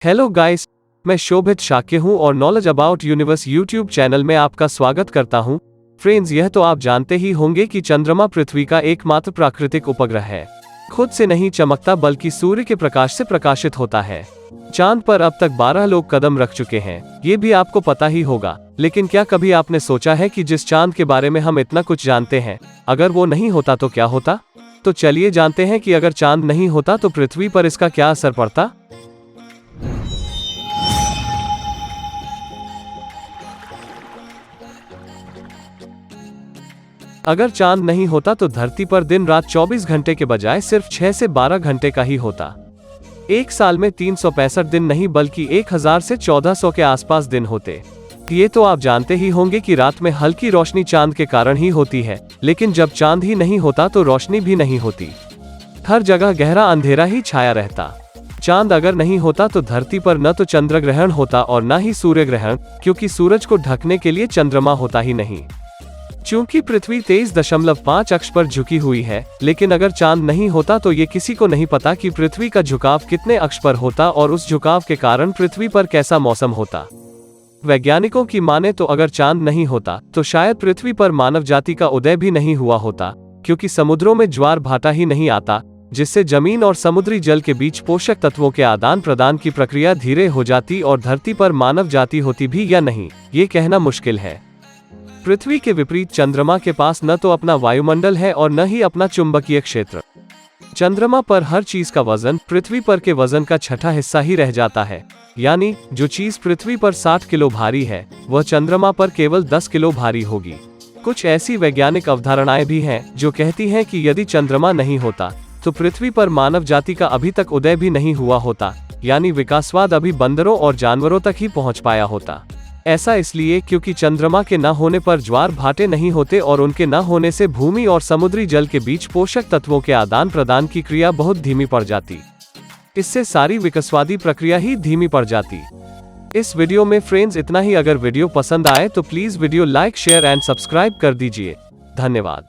Hello guys, मैं शोभित शाक्य हूं और knowledge about universe YouTube channel में आपका स्वागत करता हूं। फ्रेंड्स, यह तो आप जानते ही होंगे कि चंद्रमा पृथ्वी का एकमात्र प्राकृतिक उपग्रह है। खुद से नहीं चमकता बल्कि सूर्य के प्रकाश से प्रकाशित होता है। चांद पर अब तक 12 लोग कदम रख चुके हैं, ये भी आपको पता ही होगा। लेकिन क्या कभी आपने सोचा है कि जिस चांद के बारे में हम इतना कुछ जानते हैं, अगर वो नहीं होता तो क्या होता? तो चलिए जानते हैं कि अगर चांद नहीं होता तो पृथ्वी पर इसका क्या असर पड़ता। अगर चांद नहीं होता तो धरती पर दिन रात 24 घंटे के बजाय सिर्फ 6 से 12 घंटे का ही होता। एक साल में 365 दिन नहीं बल्कि 1000 से 1400 के आसपास दिन होते। ये तो आप जानते ही होंगे कि रात में हल्की रोशनी चांद के कारण ही होती है, लेकिन जब चांद ही नहीं होता तो रोशनी भी नहीं होती। हर जगह गहरा अंधेरा ही छाया रहता। चांद अगर नहीं होता तो धरती पर न तो चंद्र ग्रहण होता और न ही सूर्य ग्रहण, क्योंकि सूरज को ढकने के लिए चंद्रमा होता ही नहीं। चूंकि पृथ्वी 23.5 अक्ष पर झुकी हुई है, लेकिन अगर चांद नहीं होता तो ये किसी को नहीं पता कि पृथ्वी का झुकाव कितने अक्ष पर होता और उस झुकाव के कारण पृथ्वी पर कैसा मौसम होता। वैज्ञानिकों की माने तो अगर चांद नहीं होता तो शायद पृथ्वी पर मानव जाति का उदय भी नहीं हुआ होता, क्योंकि समुद्रों में ज्वार भाटा ही नहीं आता, जिससे जमीन और समुद्री जल के बीच पोषक तत्वों के आदान प्रदान की प्रक्रिया धीरे हो जाती और धरती पर मानव जाति होती भी या नहीं, ये कहना मुश्किल है। पृथ्वी के विपरीत चंद्रमा के पास न तो अपना वायुमंडल है और न ही अपना चुंबकीय क्षेत्र। चंद्रमा पर हर चीज का वजन पृथ्वी पर के वजन का छठा हिस्सा ही रह जाता है, यानी जो चीज पृथ्वी पर 60 किलो भारी है वह चंद्रमा पर केवल 10 किलो भारी होगी। कुछ ऐसी वैज्ञानिक अवधारणाएं भी हैं जो कहती हैं कि यदि चंद्रमा नहीं होता तो पृथ्वी पर मानव जाति का अभी तक उदय भी नहीं हुआ होता, यानी विकासवाद अभी बंदरों और जानवरों तक ही पहुंच पाया होता। ऐसा इसलिए क्योंकि चंद्रमा के न होने पर ज्वार भाटे नहीं होते और उनके न होने से भूमि और समुद्री जल के बीच पोषक तत्वों के आदान प्रदान की क्रिया बहुत धीमी पड़ जाती। इससे सारी विकासवादी प्रक्रिया ही धीमी पड़ जाती। इस वीडियो में फ्रेंड्स इतना ही। अगर वीडियो पसंद आए तो please video like, share and subscribe कर दीजिए। धन्यवाद।